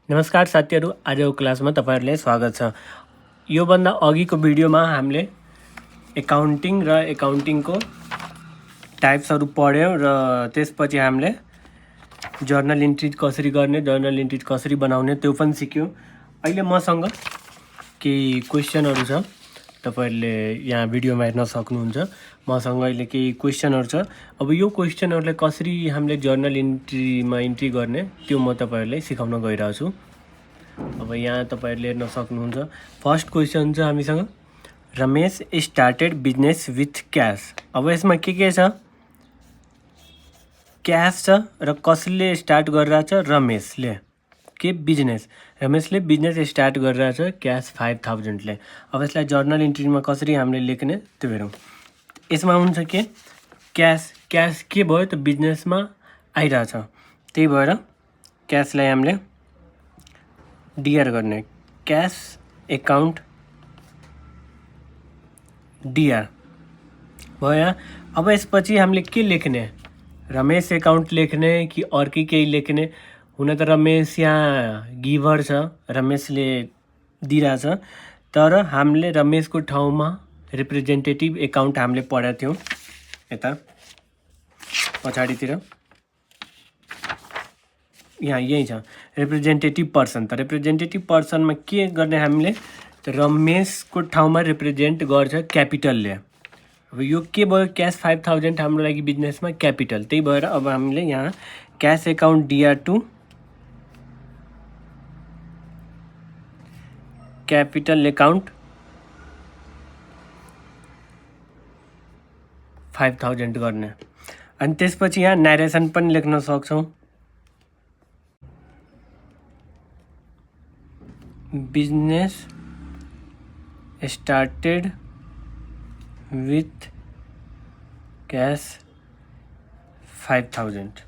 नमस्कार साथीहरू, आजको क्लासमा तपाईहरुलाई स्वागत छ। यो भन्दा अघिको भिडियोमा हामीले एकाउन्टिङ र एकाउन्टिङको टाइप्सहरु पढ्यौं र त्यसपछि हामीले जर्नल इन्ट्री कसरी गर्ने, जर्नल इन्ट्री कसरी बनाउने त्यो पनि सिक्यौं। अहिले मसँग केही क्वेशनहरु छ, तपाईहरुले यहाँ भिडियोमा हेर्न सक्नुहुन्छ। मसँग अहिले केही क्वेशनहरु छ। अब यो क्वेशनहरुलाई कसरी हामीले जर्नल इन्ट्रीमा इन्ट्री गर्ने त्यो म तपाईहरुलाई सिकाउन गइरहेको छु। अब यहाँ तपाईहरुले हेर्न सक्नुहुन्छ। फर्स्ट क्वेशन छ हामीसँग, Ramesh started business with cash. अब यसमा के छ? क्याश छ र कसले स्टार्ट गरिरहेछ? रमेशले। के बिजनेस, रमेशले बिजनेस स्टार्ट गरिरहेछ क्याश 5000 ले। अब यसलाई जर्नल इन्ट्रीमा कसरी हामीले लेख्ने त्यो हेरौँ। यसमा हुन्छ के क्याश, क्याश के भयो त बिजनेसमा आइरहेछ, त्यही भएर क्याशलाई हामीले डीआर गर्ने, क्याश एकाउन्ट डीआर भयो। अब यसपछि हामीले के लेख्ने? रमेश एकाउन्ट लेख्ने कि अर्कै केही लेख्ने? हुन त रमेश यहाँ गिभर छ, रमेशले दिइरहेछ, तर हामीले रमेशको ठाउँमा रिप्रेजेन्टेटिभ एकाउन्ट हामीले पढेका थियौं यता पछाडितिर। यहाँ यही छ रिप्रेजेन्टेटिभ पर्सन। त रिप्रेजेन्टेटिभ पर्सनमा के गर्ने हामीले? त रमेशको ठाउँमा रिप्रेजेन्ट गर्छ क्यापिटलले। अब यो के भयो? क्याश 5000 हाम्रो लागि बिजनेसमा क्यापिटल, त्यही भएर अब हामीले यहाँ cash account DR to capital account 5000 गर्ने। अनि त्यसपछि यहाँ नरेसन पनि लेख्न सक्छौं। Business started with cash 5000।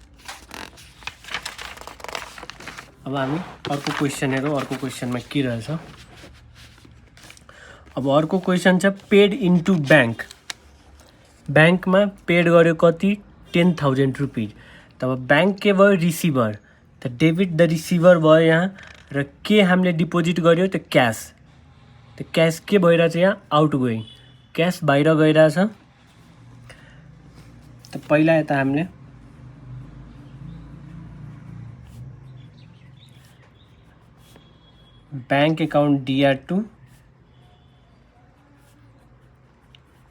अब हामी अर्को क्वेशन हेरौँ। अर्को क्वेशनमा के रहेछ? अब अर्को क्वेशन छ पेड इन्टु बैंक। बैंकमा पेड गर्यो कति? 10,000 रुपीज। तब बैंक के भयो? रिसिभर। त डेबिट द रिसिभर भयो यहाँ। र के हामीले डिपोजिट गर्यो? त क्याश। त क्याश के भइरहेछ यहाँ? आउट गोइङ, क्याश बाहिर गइरहेछ। त पहिला यता हामीले bank account DR to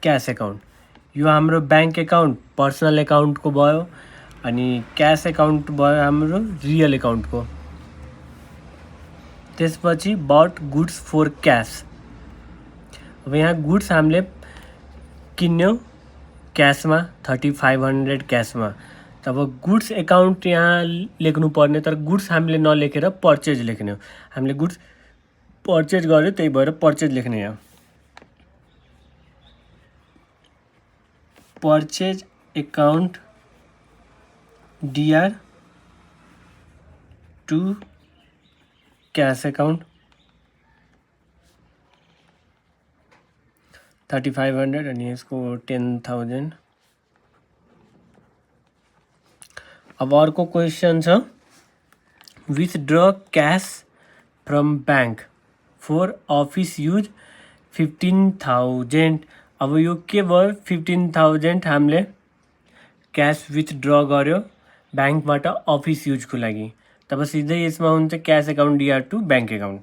cash account. यो हाम्रो बैंक एकाउन्ट पर्सनल एकाउन्टको भयो, अनि क्याश एकाउन्ट भयो हाम्रो रियल एकाउन्टको। त्यसपछि बट गुड्स फर क्याश। अब यहाँ गुड्स हामीले किन्यौं क्याशमा 3500 क्याशमा। तब गुड्स एकाउन्ट यहाँ लेख्नु पर्ने, तर गुड्स हामीले नलेखेर पर्चेज लेख्ने हो। हामीले गुड्स पर्चेज गर्यो, त्यही भएर पर्चेज लेख्ने यहाँ। Purchase account DR to cash account 3500 अनि यसको 10,000। अब अर्को क्वेशन छ withdraw cash from bank for office use 15,000। अब यो के भयो? 15,000 हामीले क्याश विथड्र गर्यो बैंकबाट अफिस युजको लागि। तब सिधै यसमा हुन्छ cash account DR to bank account.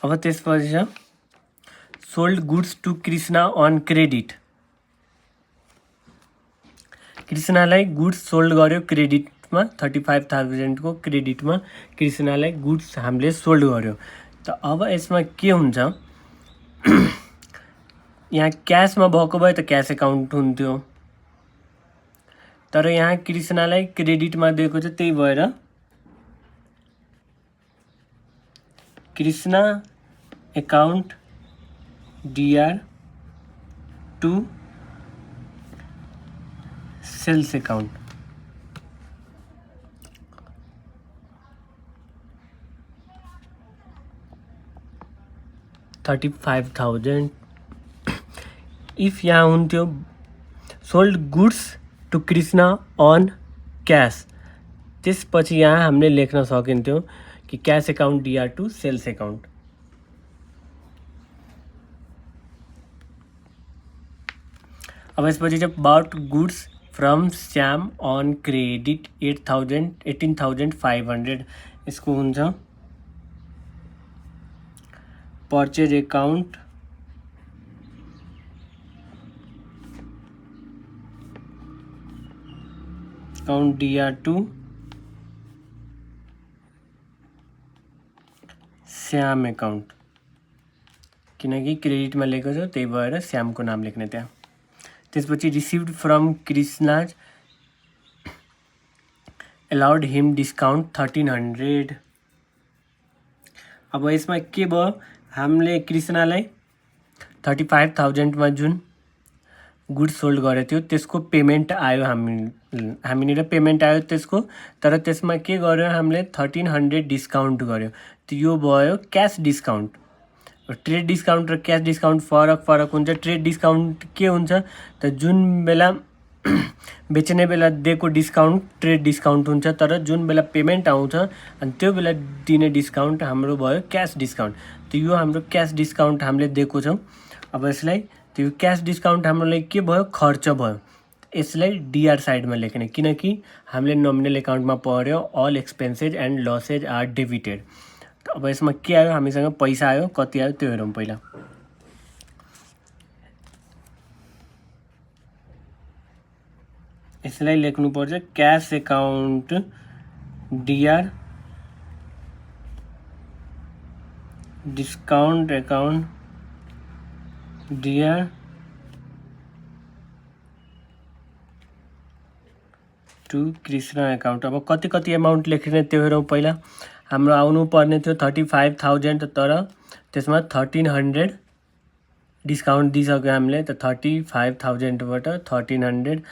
अब त्यसपछि छ sold goods to Krishna on credit. कृष्णालाई गुड्स सोल्ड गर्यो क्रेडिटमा, 35,000 को क्रेडिटमा कृष्णालाई गुड्स हामीले सोल्ड गर्यो। त अब यसमा के हुन्छ? यहाँ क्याशमा भएको भए त क्याश एकाउन्ट हुन्थ्यो, तर यहाँ कृष्णालाई क्रेडिटमा दिएको छ, त्यही भएर Krishna account DR to sales account. 35,000 if यहाँ हुन्थ्यो sold goods to Krishna on cash, त्यसपछि यहाँ हामीले लेख्न सकिन्थ्यो कि cash account DR to sales account. अब यसपछि चाहिँ bought goods from Shyam on credit 18,500 यसको हुन्छ purchase account DR to Shyam account, किनकि क्रेडिटमा लेखेको छ त्यही भएर श्यामको नाम लेख्ने त्यहाँ। त्यसपछि received from Krishna's allowed him discount 1300। अब यसमा के भयो, हामीले कृष्णलाई 35,000 जुन गुड्स सोल्ड गरेको थियो त्यसको पेमेन्ट आयो, हामीनिर पेमेन्ट आयो त्यसको, तर त्यसमा के गर्यो हामीले 1300 डिस्काउन्ट गर्यो। त्यो यो भयो क्यास डिस्काउन्ट। ट्रेड डिस्काउन्ट र क्यास डिस्काउन्ट फरक हुन्छ। ट्रेड डिस्काउन्ट के हुन्छ त जुन बेला बेच्ने बेला दिएको डिस्काउन्ट ट्रेड डिस्काउन्ट हुन्छ, तर जुन बेला पेमेन्ट आउँछ अनि त्यो बेला दिने डिस्काउन्ट हाम्रो भयो क्यास डिस्काउन्ट। त्यो यो हाम्रो क्यास डिस्काउन्ट हामीले दिएको छौँ। अब यसलाई त्यो क्यास डिस्काउन्ट हाम्रो लागि के भयो, खर्च भयो। यसलाई डिआर साइडमा लेख्ने, किनकि हामीले नोमिनल एकाउन्टमा पढ्यो अल एक्सपेन्सेज एन्ड लसेज आर डेबिटेड। अब यसमा के आयो, हामीसँग पैसा आयो, कति आयो त्यो हेरौँ पहिला। यसलाई लेख्नुपर्छ cash account DR discount account DR to Krishna account. अब कति एमाउन्ट लेख्ने त्यो हेरौँ पहिला। हाम्रो आउनु पर्ने थियो 35,000, तर त्यसमा 1300 डिस्काउन्ट दिइसक्यो हामीले। त 35,000बाट 1300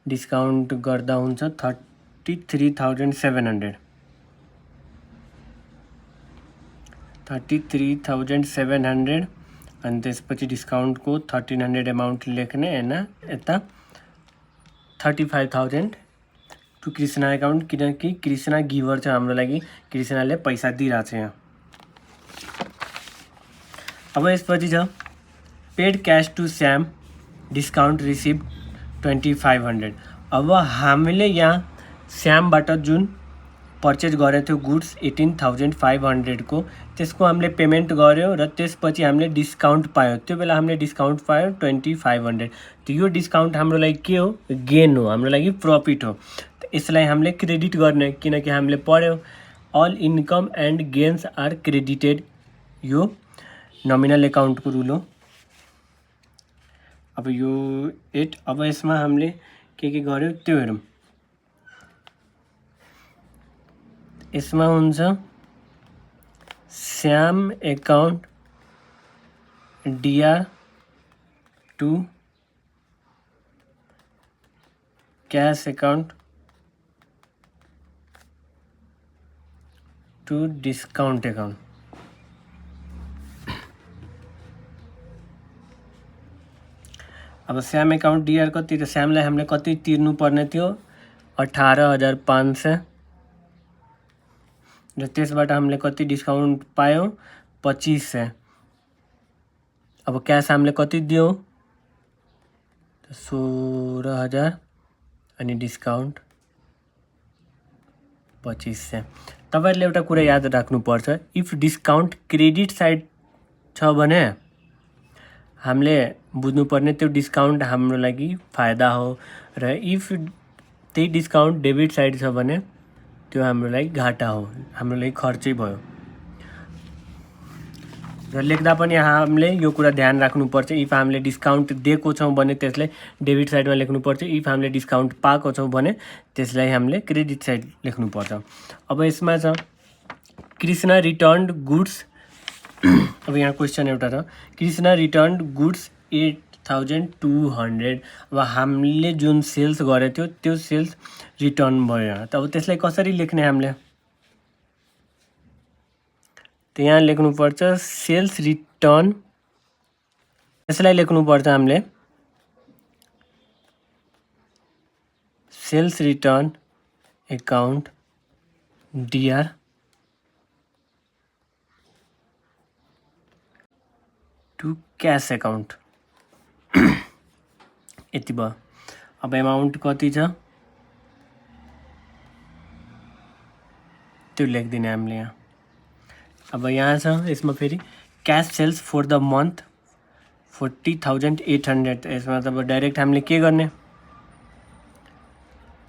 डिस्काउन्ट गर्दा हुन्छ 33,700। 33,700 अनि त्यसपछि डिस्काउन्टको 1300 एमाउन्ट लेख्ने हैन, यता 35,000 टु कृष्ण एकाउन्ट, किनकि कृष्ण गिभर छ हाम्रो लागि, कृष्णले पैसा दिइरहेको छ यहाँ। अब यसपछि छ paid cash to Shyam discount receive 2500। अब हामीले यहाँ श्यामबाट जुन पर्चेज गरेको थियो गुड्स 18,500 को, त्यसको हामीले पेमेन्ट गर्यो र त्यसपछि हामीले डिस्काउन्ट पायो। त्यो बेला हामीले डिस्काउन्ट पायो 2500। त्यो यो डिस्काउन्ट हाम्रो लागि के हो, गेन हो, हाम्रो लागि प्रफिट हो। यसलाई हामीले क्रेडिट गर्ने, किनकि हामीले पढ्यो all income and gains are credited, यो नोमिनल एकाउन्टको रुल हो। अब यो 8, अब यसमा हामीले के गर्यो त्यो हेरौँ। यसमा हुन्छ Shyam account DR to cash account to discount account. अब श्याम एकाउन्ट डिआर कति, त श्यामलाई हामीले कति तिर्नु पर्ने थियो 18,500 र त्यसबाट हामीले कति डिस्काउन्ट पायौँ 2500। अब क्यास हामीले कति दियौँ 16,000 अनि डिस्काउन्ट 2500। तपाईहरुले एउटा कुरा याद राख्नुपर्छ, इफ डिस्काउन्ट क्रेडिट साइड छ भने हामीले बुझ्नुपर्ने त्यो डिस्काउन्ट हाम्रो लागि फाइदा हो, र इफ त्यही डिस्काउन्ट डेबिट साइड छ भने त्यो हाम्रो लागि घाटा हो, हाम्रो लागि खर्चै भयो। र लेख्दा पनि हामीले यो कुरा ध्यान राख्नुपर्छ, इफ हामीले डिस्काउन्ट दिएको छौँ भने त्यसलाई डेबिट साइडमा लेख्नुपर्छ, इफ हामीले डिस्काउन्ट पाएको छौँ भने त्यसलाई हामीले क्रेडिट साइड लेख्नुपर्छ। अब यसमा छ कृष्ण रिटर्न्ड गुड्स। अब यहाँ क्वेसन एउटा छ, कृष्ण रिटर्न्ड गुड्स 8,200। अब हामीले जुन सेल्स गरेको थियो त्यो सेल्स रिटर्न भयो। त अब त्यसलाई कसरी लेख्ने हामीले, त यहाँ लेख्नुपर्छ सेल्स रिटर्न यसलाई लेख्नुपर्छ हामीले sales return account DR to cash account. यति भयो। अब एमाउन्ट कति छ त्यो लेखिदिने हामीले यहाँ। अब यहाँ छ यसमा फेरि cash sales for the month 40,800। यसमा त डाइरेक्ट हामीले के गर्ने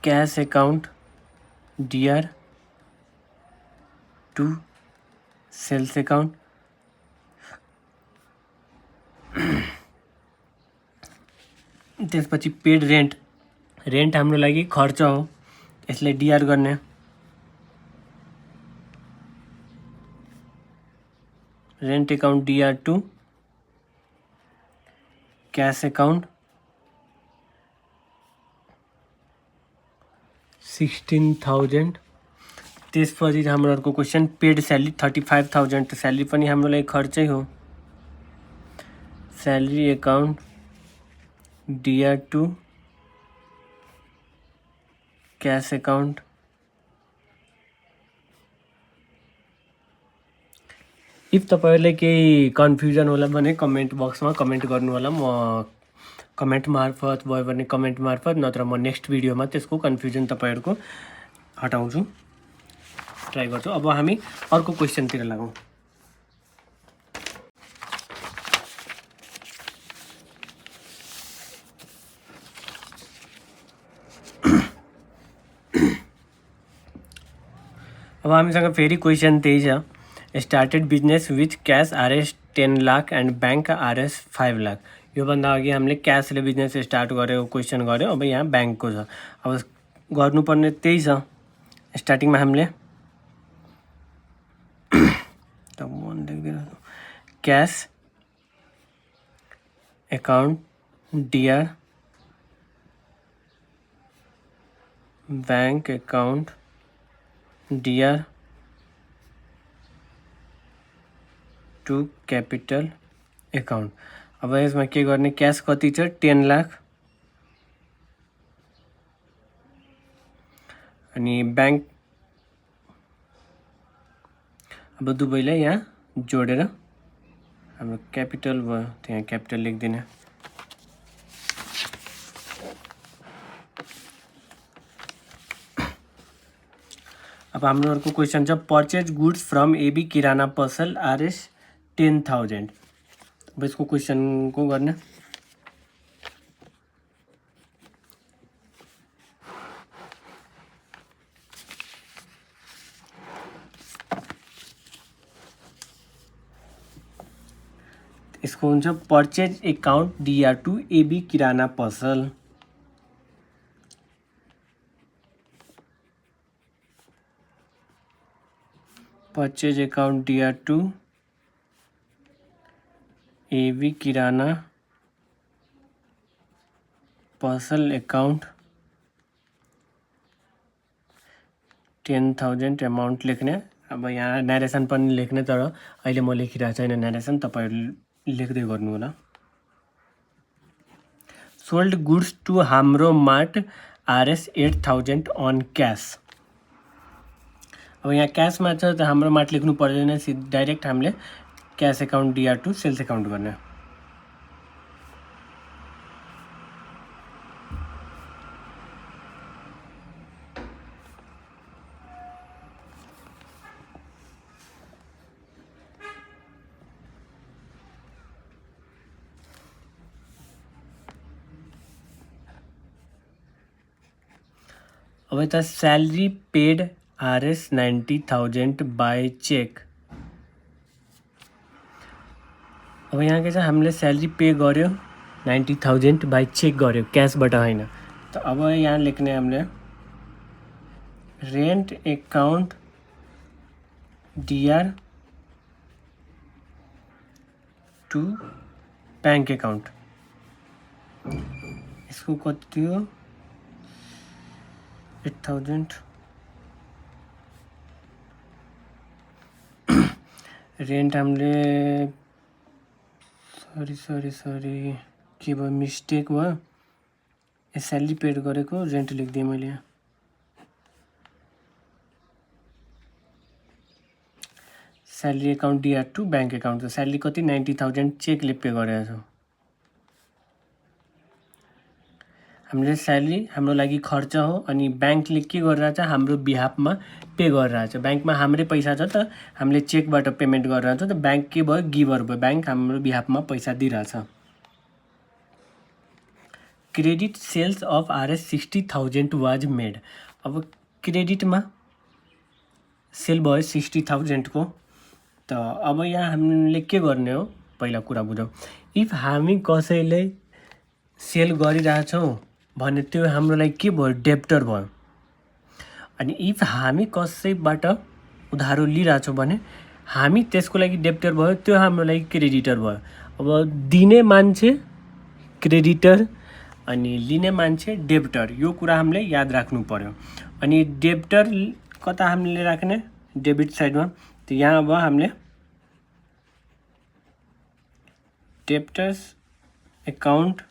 cash account DR to sales account त्यसपछि पेड रेन्ट हाम्रो लागि खर्च हो, यसले डिआर गर्ने। Rent account DR to cash account 16,000। त्यसपछि हाम्रो अर्को क्वेसन पेड स्यालेरी 35,000। त स्यालेरी पनि हाम्रो लागि खर्चै हो। Salary account DR to cash account if तपाईँहरूलाई केही कन्फ्युजन होला भने कमेन्ट बक्समा कमेन्ट गर्नु होला। म कमेन्ट मार्फत भयो भने कमेन्ट मार्फत, नत्र म नेक्स्ट भिडियोमा त्यसको कन्फ्युजन तपाईँहरूको हटाउँछु, ट्राई गर्छु। अब हामी अर्को क्वेसनतिर लागौँ। अब हामीसँग फेरि क्वेसन त्यही छ। Started business with cash RS 10 lakh and bank RS 5 lakh. योभन्दा अघि हामीले क्यासले बिजनेस स्टार्ट गऱ्यो, क्वेसन गऱ्यो। अब यहाँ ब्याङ्कको छ। अब गर्नुपर्ने त्यही छ। स्टार्टिङमा हामीले cash account DR bank account DR to capital account. अब यसमा के गर्ने, क्यास कति छ 10 लाख अनि ब्याङ्क अब दुवैलाई यहाँ जोडेर हाम्रो क्यापिटल भयो, त्यहाँ क्यापिटल लेखिदिने। अब हाम्रो अर्को क्वेसन छ पर्चेज गुड्स फ्रम एबी किराना पसल आरएस 10,000। अब यसको क्वेसन को गर्ने, यसको हुन्छ purchase account DR to AB किराना पसल। Purchase account DR to AB किराना पसल एकाउन्ट 10,000 एमाउन्ट लेख्ने। अब यहाँ नरेसन पनि लेख्ने, तर अहिले म लेखिरहेको छैन नरेसन, तपाईँहरू लेख्दै गर्नु होला। सोल्ड गुड्स टु हाम्रो मार्ट आरएस 8,000 अन क्यास। अब यहाँ क्यासमा छ त हाम्रो मार्ट लेख्नु पर्दैन, डाइरेक्ट हामीले cash account DR to sales account गर्ने। अब यता salary paid RS 90,000 by cheque. अब यहाँ के छ, हामीले स्यालेरी पे गर्यो 90,000 बाई चेक गर्यो, क्यासबाट होइन। त अब यहाँ लेख्ने हामीले rent account DR to bank account. यसको कति हो 8,000। रेन्ट हामीले सरी के भयो मिस्टेक भयो स्यालेरी पेड गरेको रेन्ट लेखिदिएँ मैले यहाँ salary account DR2 bank account छ स्यालेरी कति 90,000 चेकले पे गरेको छौँ हामीले स्यालेरी हाम्रो लागि खर्च हो अनि ब्याङ्कले के गरिरहेछ हाम्रो बिहाफमा पे गरिरहेछ ब्याङ्कमा हाम्रै पैसा छ त हामीले चेकबाट पेमेन्ट गरिरहेछ त ब्याङ्क के भयो गिभर भयो ब्याङ्क हाम्रो बिहाफमा पैसा दिइरहेछ credit sales of Rs 60,000 was made अब क्रेडिटमा सेल भयो 60,000 को त अब यहाँ हामीले के गर्ने हो पहिला कुरा बुझौँ इफ हामी कसैले सेल गरिरहेछौँ भने त्यो हाम्रो लागि के भयो डेप्टर भयो अनि इफ हामी कसैबाट उधारो लिइरहेछौँ भने हामी त्यसको लागि डेप्टर भयो त्यो हाम्रो लागि क्रेडिटर भयो अब दिने मान्छे क्रेडिटर अनि लिने मान्छे डेप्टर यो कुरा हामीले याद राख्नु पर्यो अनि डेप्टर कता हामीले राख्ने डेबिट साइडमा त यहाँ अब हामीले debtors account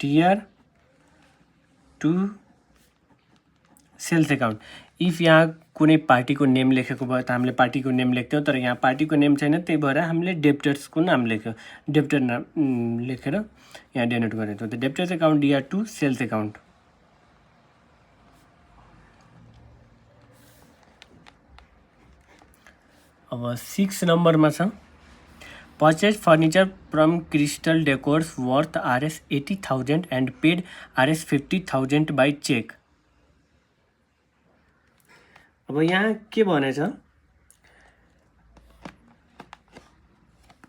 DR2 sales account if यहाँ कुनै पार्टीको नेम लेखेको भयो त हामीले पार्टीको नेम लेख्थ्यौँ तर यहाँ पार्टीको नेम छैन त्यही भएर हामीले डेप्टर्सको नाम लेख्यौँ डेप्टर नाम लेखेर यहाँ डेनोट गरेको त debtors account DR2 sales account अब 6 नम्बरमा छ Purchased furniture from Crystal Decors worth Rs 80,000 and paid Rs 50,000 by check. अब यहाँ के भनेछ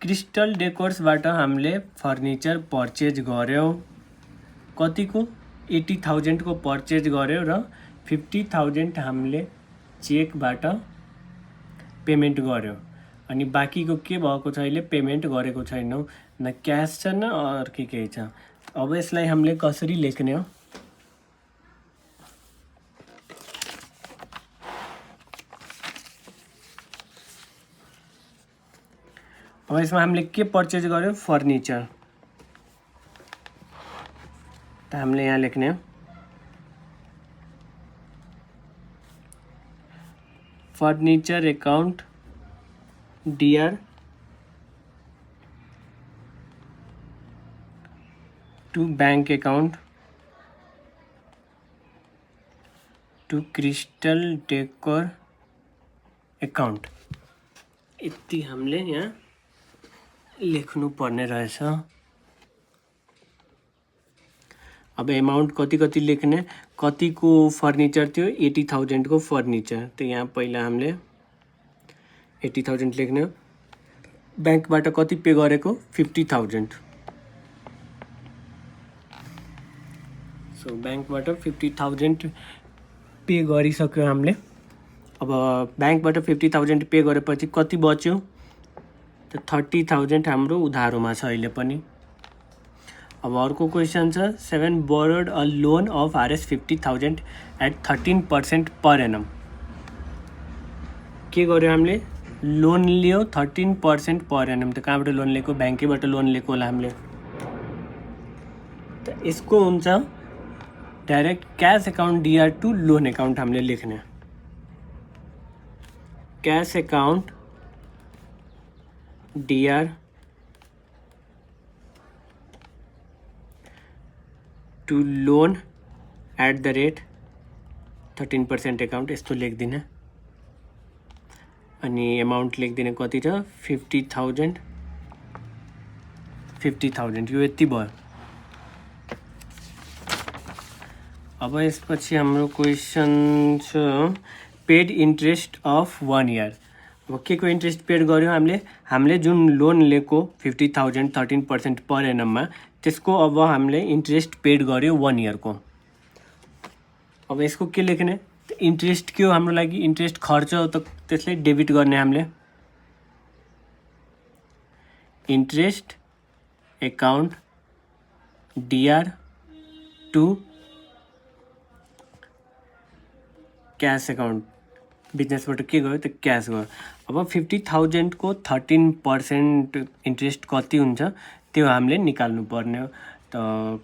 क्रिस्टल डेकोर्सबाट हामीले फर्निचर पर्चेज गर्यौँ कतिको 80,000 को पर्चेज गर्यौँ र 50,000 हामीले चेकबाट पेमेन्ट गर्यौँ अनि बाँकीको के भएको छ अहिले पेमेन्ट गरेको छैनौँ न क्यास छ न अर्कै केही छ अब यसलाई हामीले कसरी लेख्ने हो अब यसमा हामीले के पर्चेज गर्यौँ फर्निचर त हामीले यहाँ लेख्ने हो furniture account DR2 bank account to crystal decor account यति हामीले यहाँ लेख्नु पर्ने रहेछ अब एमाउन्ट कति कति लेख्ने कतिको फर्निचर थियो 80,000 को फर्निचर तो यहाँ पहिला हामीले 80,000 लेख्ने बैंकबाट कति पे गरेको 50,000 सो बैंकबाट 50,000 पे गरिसक्यो हामीले अब बैंकबाट 50,000 पे गरेपछि कति बच्यो त 30,000 हाम्रो उधारोमा छ अहिले पनि अब अर्को क्वेशन छ 7 borrowed a loan of Rs 50,000 at 13% per annum के गर्यो हामीले लोन लियो 13% पर एनम त कहाँबाट लोन लिएको बैंकैबाट लोन लिएको होला हामीले त यसको हुन्छ direct cash account DR2 loan account हामीले लेख्ने cash account DR2 loan @13% account यस्तो लेख्दिने अनि एमाउन्ट लेख्दिने कति छ 50,000 यो यति भयो अब यसपछि हाम्रो क्वेशन छ पेड इन्ट्रेस्ट अफ 1 इयर अब के को इन्ट्रेस्ट पेड गर्यो हामीले जुन लोन लिएको 50,000 13% पर एनममा त्यसको अब हामीले इन्ट्रेस्ट पेड गर्यो 1 इयर को अब यसको के लेख्ने इन्ट्रेस्ट के हो हाम्रो लागि इन्ट्रेस्ट खर्च हो त त्यसलाई डेबिट गर्ने हामीले interest account DR2 cash account बिजनेसबाट के गयो त क्यास गयो। अब 50,000 को 13% इन्ट्रेस्ट कति हुन्छ त्यो हामीले निकाल्नु पर्ने हो। त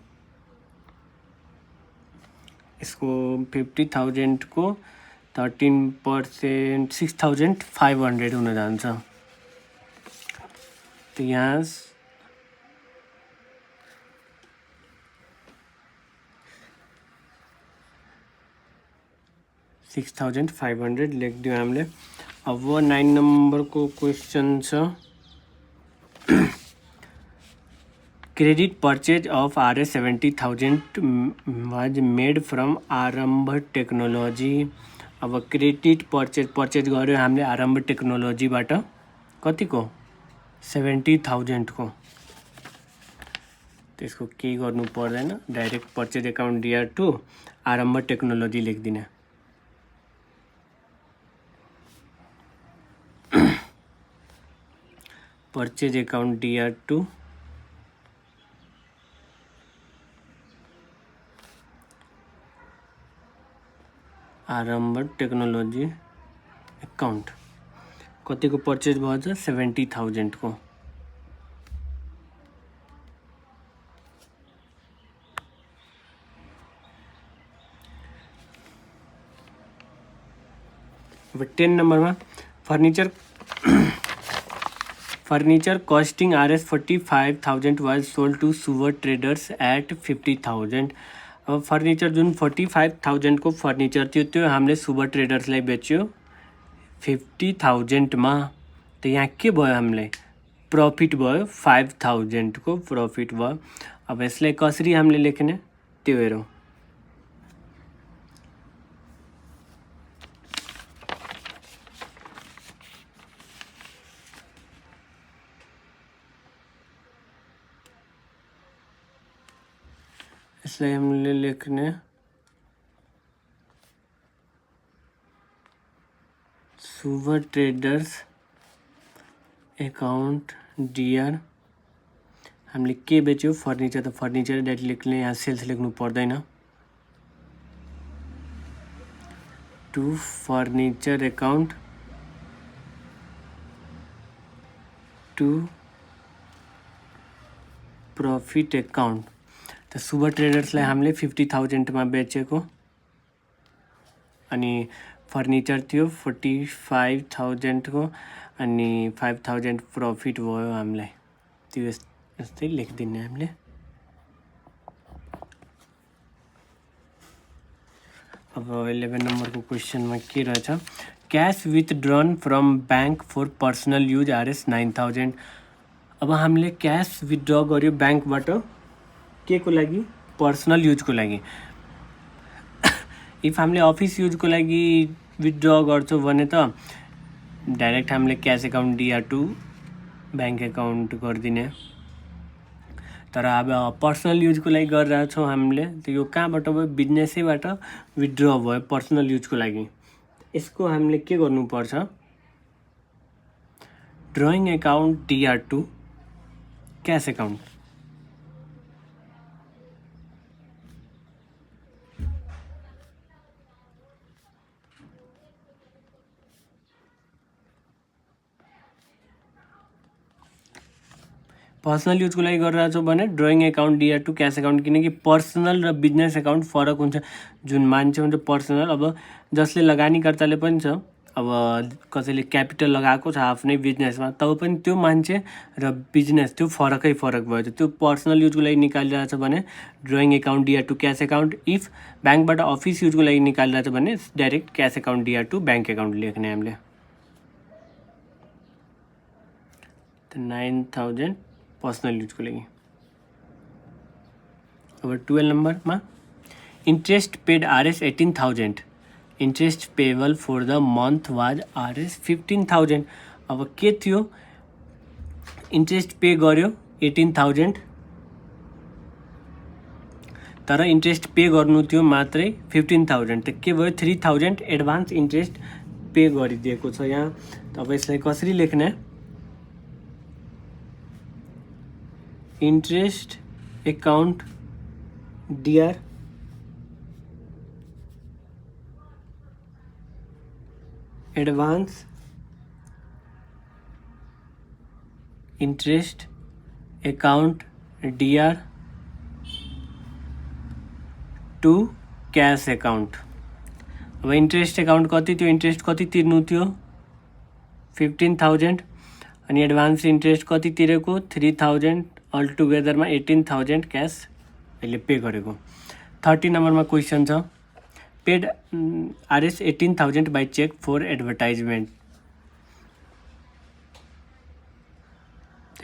यसको 50,000 को 13% 6,500 हुन जान्छ। तो यहाँ 6,500 लेखिदियो हामीले। अब 9 नंबर को क्वेश्चन छ credit purchase of RS 70,000 was made from आरम्भ टेक्नोलोजी। अब क्रेडिट परचेज गर्यो हामीले आरम्भ टेक्नोलोजीबाट कतिको 70,000 को। त्यसको केही गर्नु पर्दैन, डाइरेक्ट परचेज एकाउन्ट DR2 आरम्भ टेक्नोलोजी लेखिदिने। परचेज एकाउन्ट DR2 आरम्भ टेक्नोलोजी एकाउन्ट कतिको परचेज भयो 70,000 को। अब 10 नंबरमा furniture costing RS 45,000 was sold to Suwar traders at 50,000। अब फर्निचर जुन 45,000 को फर्निचर थियो त्यो हामीले सुवर ट्रेडर्सलाई बेच्यो 50,000 मा। तो यहाँ के भयो हामीलाई प्रॉफिट भयो 5,000 को प्रॉफिट भयो। अब यसलाई कसरी हामीले लेख्ने त्यो हेरौँ। इसलिए हमने लिखने सुवर ट्रेडर्स अकाउंट DR हामीले के बेच्यो फर्निचर। त फर्निचर डाइरेक्ट लेख्ने, यहाँ सेल्स लेख्नु पर्दैन। To furniture account to profit account. त सुपर ट्रेडर्सलाई हामीले 50,000 मा बेचेको अनि फर्निचर थियो 45,000 को अनि 5,000 प्रॉफिट भयो हामीलाई। त्यो यस्तै लेखिदिने हामीले। अब 11 नंबर को क्वेश्चन में के रहेछ cash withdrawn from bank for personal use RS 9,000। अब हामीले क्याश विथड्र गर्यो बैंकबाट के को लागि पर्सनल यूज को लागि। इफ हामीले अफिस यूज को लागि विथड्र गर्छौं भने त डाइरेक्ट हामीले cash account DR2 bank account गरिदिने। तर अब पर्सनल यूज को लागि गरिरहेको छौं हामीले त यो कहाँबाट भयो बिजनेसैबाट विथड्र भयो पर्सनल यूज को लागि। यसको हामीले के गर्नुपर्छ drawing account DR2 cash account. Personal use को लागि गरिरहेको छौं भने drawing account DR2 cash account, किनकि पर्सनल र बिजनेस अकाउंट फरक हुन्छ। जुन मान्छे हुन्छ पर्सनल, अब जसले लगानीकर्ताले पनि छ, अब कसैले क्यापिटल लगाएको छ आफ्नै बिजनेसमा तब पनि त्यो मान्छे र बिजनेस त्यो फरक भयो। त्यो पर्सनल यूज को लागि निकालिरहेछ भने drawing account DR2 cash account. If बैंकबाट अफिस यूज को लागि निकालिरहेछ भने direct cash account DR2 bank account लेख्ने हामीले। 9,000 पर्सनल यूज को लागि। अब 12 नंबर में interest paid RS 18,000 interest payable for the month was RS 15,000। अब के थियो इंट्रेस्ट पे गर्यो 18,000 तर इंट्रेस्ट पे गर्नु थियो मात्रै 15,000। त के भयो 3,000 एडभान्स इंट्रेस्ट पे गरिदिएको छ यहाँ। अब यसलाई कसरी लेख्ने interest account DR advance interest account DR to cash account. अब इन्ट्रेस्ट एकाउन्ट कति थियो, इन्ट्रेस्ट कति तिर्नु थियो 15,000 अनि एडभान्स इन्ट्रेस्ट कति तिरेको 3,000, अल टुगेदरमा 18,000 क्यास अहिले पे गरेको। 30 नम्बरमा क्वेसन छ paid RS 18,000 by cheque for advertisement.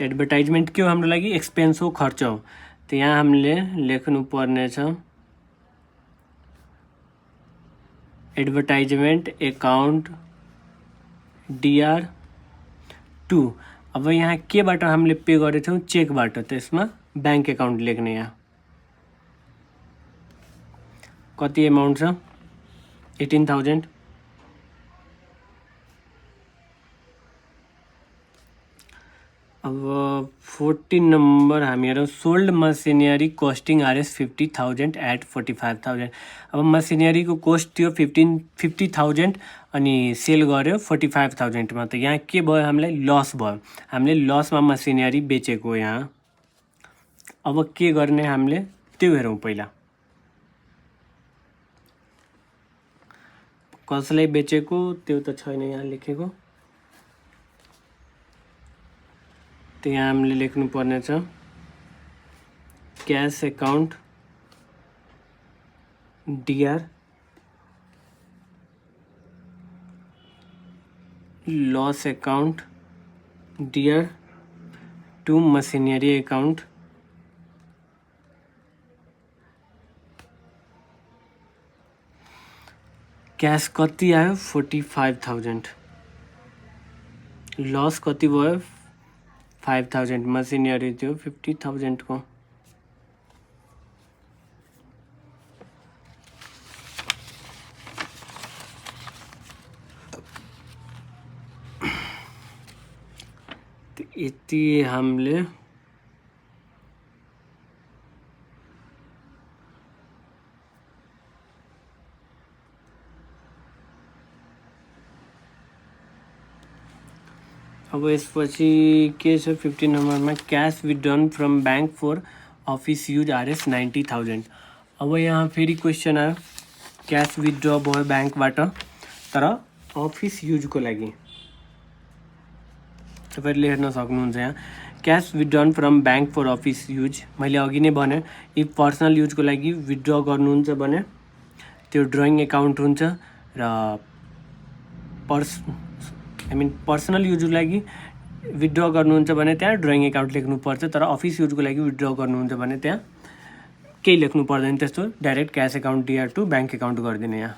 Advertisement के हो हाम्रो लागि, एक्सपेन्स हो, खर्च हो। तो यहाँ हामीले लेख्नु पर्ने छ एडभर्टाइजमेन्ट एकाउन्ट DR टु। अब यहाँ केबाट हामीले पे गरेछौँ, चेकबाट, त्यसमा ब्याङ्क एकाउन्ट लेख्ने। यहाँ कति एमाउन्ट छ 18,000। अब 14 नंबर हामी हेरौँ sold machinery costing RS 50,000 at 45,000। अब मसिनरीको कोस्ट थियो 50,000 अनि सेल गर्यो 45,000मा। त यहाँ के भयो, हामीलाई लस भयो, हामीले लसमा मसिनरी बेचेको। यहाँ अब के गर्ने हामीले त्यो हेरौँ। पहिला कसलाई बेचेको त्यो त छैन यहाँ लेखेको, तो यहाँ हामीले लेख्नु पर्ने छ cash account DR loss account DR to machinery account cash कति आयो 45,000, लस कति भयो 5,000, मसिनरी थियो 50,000 को। तो यति हामीले अब यसपछि के छ 15 नम्बरमा cash withdrawn from bank for office use RS 90,000। अब यहाँ फेरि क्वेसन आयो क्यास विथड्र भयो ब्याङ्कबाट तर अफिस युजको लागि। तपाईँहरूले हेर्न सक्नुहुन्छ यहाँ cash withdrawn from bank for office use. मैले अघि नै भने इफ पर्सनल युजको लागि विथड्र गर्नुहुन्छ भने त्यो ड्रइङ एकाउन्ट हुन्छ र पर्सनल युजको लागि विथड्र गर्नुहुन्छ भने त्यहाँ ड्रइङ एकाउन्ट लेख्नुपर्छ, तर अफिस युजको लागि विथड्र गर्नुहुन्छ भने त्यहाँ केही लेख्नु पर्दैन, त्यस्तो direct cash account DR to bank account गरिदिने। यहाँ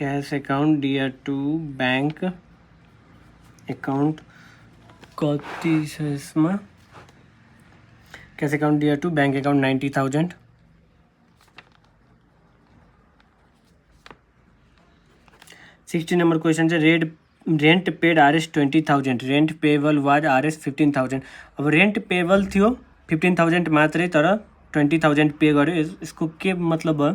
cash account DR to bank account कति छ यसमा, cash account DR to bank account 90,000। Sixty number question चाहिँ rent paid RS 20,000 rent payable was RS 15,000। अब रेंट पेबल थियो 15,000 मात्रै तर 20,000 पे गर्यो। यसको के मतलब भयो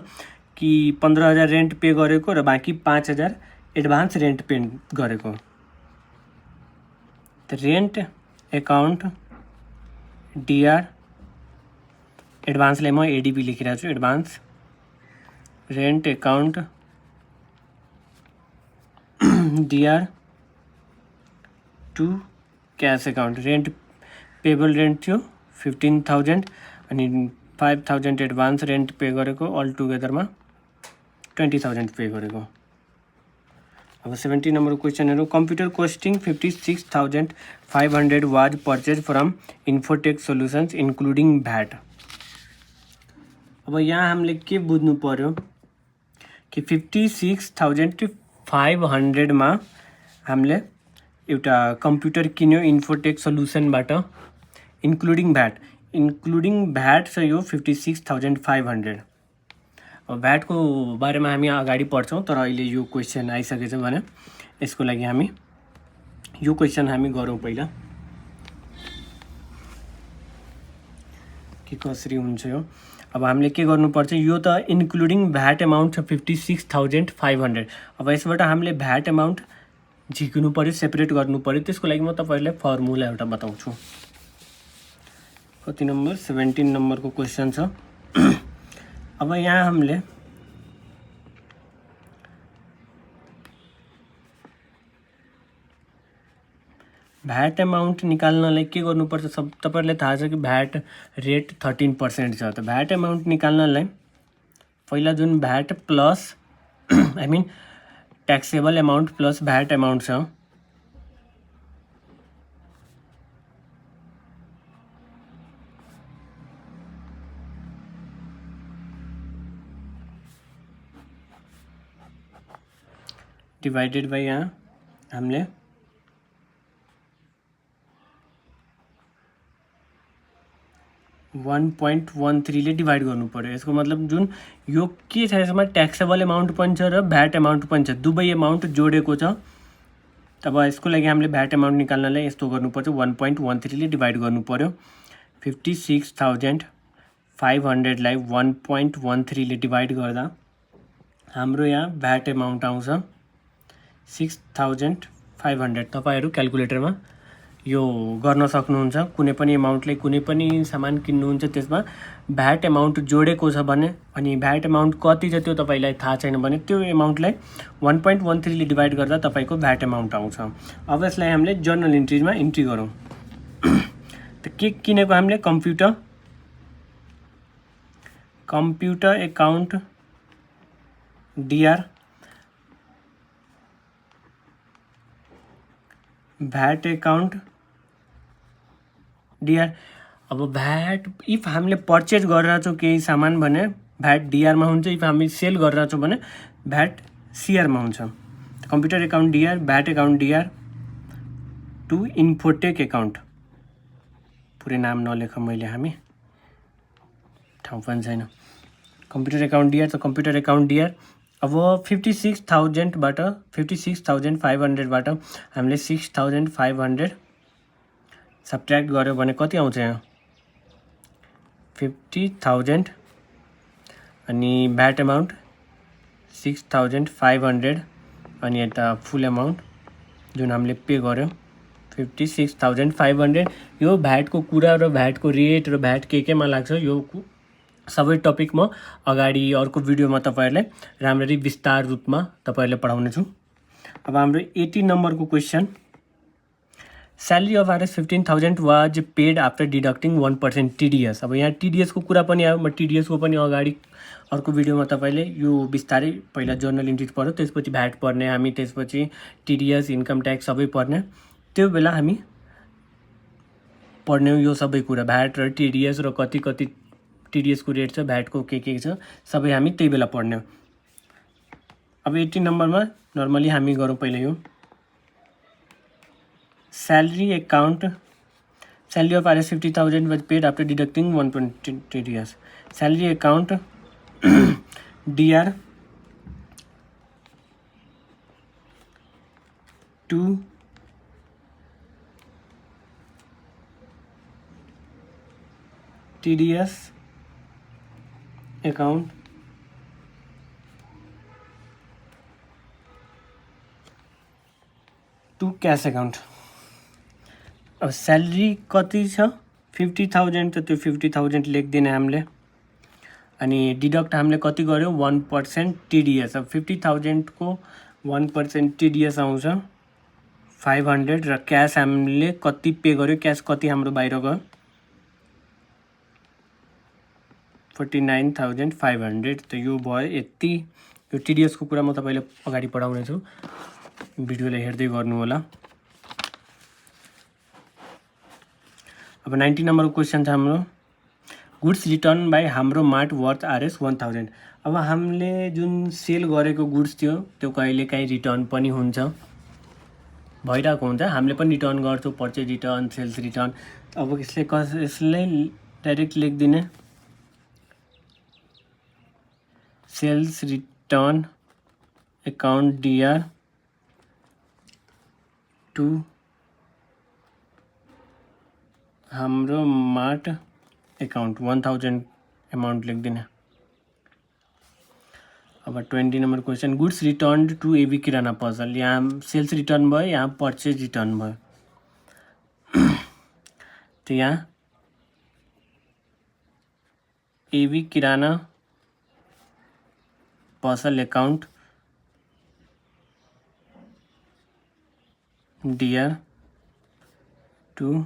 कि 15,000 रेंट पे गरेको र बाँकी 5,000 एडभान्स रेंट पे गरेको। त रेंट एकाउन्ट DR एडभान्सलाई म ADP लेखिरहेको छु। Advance rent account DR to cash account. Rent payable rent थियो 15,000 अनि 5,000 एडभान्स रेंट पे गरेको, अल टुगेदरमा 20,000 पे गरेको। अब 70 नंबर क्वेश्चन हेरौँ। Computer costing 56,500 was purchase from infotech solutions including VAT. अब यहाँ हामीले के बुझ्नु पर्यो कि 56,500 मा हामीले एउटा कम्प्युटर किन्यो इन्फोटेक सल्युसनबाट इन्क्लुडिङ भ्याट छ यो 56,500। अब भ्याटको बारेमा हामी अगाडि पढ्छौँ, तर अहिले यो क्वेसन आइसकेछ भने यसको लागि हामी यो क्वेसन हामी गरौँ पहिला के कसरी हुन्छ यो। अब हामीले के गर्नुपर्छ, यो त इन्क्लुडिङ भ्याट एमाउन्ट छ 56,500। अब यसबाट हामीले भ्याट एमाउन्ट झिक्नु पऱ्यो, सेपरेट गर्नु पऱ्यो। त्यसको लागि म तपाईँहरूलाई फर्मुला एउटा बताउँछु। कति नम्बर 17 नम्बरको क्वेसन छ। अब यहाँ हामीले भ्याट एमाउन्ट निकाल्नलाई के गर्नुपर्छ, सब तपाईँहरूलाई थाहा छ कि भ्याट रेट 13% छ। त भ्याट एमाउन्ट निकाल्नलाई पहिला जुन VAT plus I mean taxable amount plus VAT amount छ, डिवाइडेड बाई यहाँ हामीले 1.13 ले डिभाइड गर्नु पर्यो। यसको मतलब जुन यो के छ, यसमा ट्याक्सेबल एमाउन्ट पनि छ र भ्याट एमाउन्ट पनि छ, दुवै एमाउन्ट जोडेको छ। तब यसको लागि हामीले भ्याट एमाउन्ट निकाल्नलाई यस्तो गर्नुपर्छ, 1.13 ले डिभाइड गर्नु पर्यो। 56,500 लाई 1.13 ले डिभाइड गर्दा हाम्रो यहाँ भ्याट एमाउन्ट आउँछ 6,500। तपाईहरु क्याल्कुलेटरमा यो गर्न सक्नुहुन्छ। कुनै पनि एमाउन्टले कुनै पनि सामान किन्नुहुन्छ त्यसमा भ्याट एमाउन्ट जोडेको छ भने अनि भ्याट एमाउन्ट कति छ त्यो तपाईलाई थाहा छैन भने त्यो एमाउन्टलाई 1.13 ले डिभाइड गर्दा तपाईको भ्याट एमाउन्ट आउँछ। अब यसलाई हामीले जर्नल इन्ट्रीमा इन्ट्री गरौँ। त के किनेको हामीले computer account DR VAT account DR. अब भ्याट इफ हामीले पर्चेज गरेर छौँ केही सामान भने भ्याट डीआरमा हुन्छ, इफ हामी सेल गरेर छौँ भने भ्याट सीआरमा हुन्छ। Computer account DR VAT account DR to infotech account, पुरै नाम नलेख मैले, हामी ठाउँ पनि छैन। कम्प्युटर एकाउन्ट डीआर त कम्प्युटर एकाउन्ट डीआर। अब 56,000बाट 56,500बाट हामीले 6,500 सब्ट्र्याक्ट गर्यो भने कति आउँछ यहाँ 50,000 अनि भ्याट एमाउन्ट 6,500 अनि यता फुल एमाउन्ट जुन हामीले पे गर्यो 56,500। यो भ्याटको कुरा र भ्याटको रेट र भ्याट केमा लाग्छ यो सबै टपिक म अगाडि अर्को भिडियोमा तपाईहरुलाई राम्ररी विस्तार रूपमा तपाईहरुलाई पढाउने छु। अब हाम्रो 80 नम्बरको question, salary of RS 15,000 was paid after deducting 1% TDS. अब यहाँ टीडीएस को कुरा पनि आयो, म टीडीएस को पनि अगाडि अर्को भिडियोमा तपाईले यो विस्तारै पहिला जर्नल इन्ट्री पढ्यो, त्यसपछि भ्याट पढ्ने हामी, त्यसपछि टीडीएस इन्कम ट्याक्स सबै पढ्ने। त्यो बेला हामी पढ्ने यो सबै कुरा, भ्याट र टीडीएस र कति कति टीडीएस को रेट छ, भ्याट को के छ, सबै हामी त्यही बेला पढ्ने। अब 80 नम्बरमा नर्मली हामी गरौँ पहिला यो salary of RS 50,000 was paid after deducting 1% TDS. Salary account DR to TDS account to cash account. अब सैलरी कति छ 50,000 त त्यो 50,000 लेख्दिने हामीले, अनि डिडक्ट हामीले कति गर्यो 1% टीडीएस। अब 50,000 को 1% टीडीएस आउँछ 500 र क्याश हामीले कति पे गर्यो, क्याश कति हाम्रो बाहिर गयो 49,500। त यो भयो यति। यो टीडीएस को कुरा म तपाईलाई अगाडि पढाउने छु, भिडियोलाई हेर्दै गर्नु होला। अब 90 नम्बरको क्वेसन छ हाम्रो, गुड्स रिटर्न बाई हाम्रो मार्ट वर्थ आरएस 1000। अब हामीले जुन सेल गरेको गुड्स थियो त्यो कहिले काहीँ रिटर्न पनि हुन्छ, भइरहेको हुन्छ, हामीले पनि रिटर्न गर्छौँ, पर्चेज रिटर्न, सेल्स रिटर्न। अब यसले डाइरेक्ट लेखिदिने sales return account DR to हाम्रो मार्ट अकाउन्ट 1000 अमाउन्ट लेखिदिने। अब 20 number question, goods return to AB किराना पसल। यहाँ सेल्स रिटर्न भयो, यहाँ पर्चेज रिटर्न भयो। तो यहाँ AB किराना पसल account DR to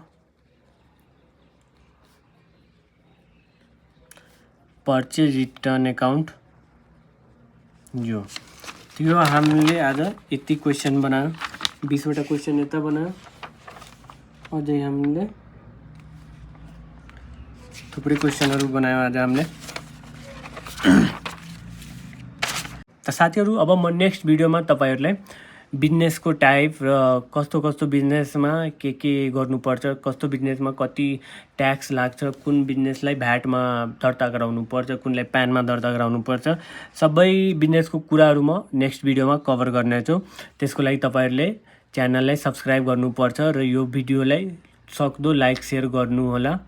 purchase return account यो। तो यो हामीले आज यति क्वेश्चन बनायो, 20 वटा क्वेश्चन यता बनायो, अझै हामीले थुप्रै क्वेश्चनहरु बनायो आज हामीले। त साथीहरु, अब म नेक्स्ट भिडियोमा तपाईहरुलाई बिजनेसको टाइप र कस्तो कस्तो बिजनेसमा के गर्नुपर्छ, कस्तो बिजनेसमा कति ट्याक्स लाग्छ, कुन बिजनेसलाई भ्याटमा दर्ता गराउनु पर्छ, कुनलाई प्यानमा दर्ता गराउनु पर्छ, सबै बिजनेसको कुराहरु म नेक्स्ट भिडियोमा कभर गर्नेछु। त्यसको लागि तपाईहरुले च्यानललाई सब्स्क्राइब गर्नुपर्छ र यो भिडियोलाई सक्दो लाइक शेयर गर्नु होला।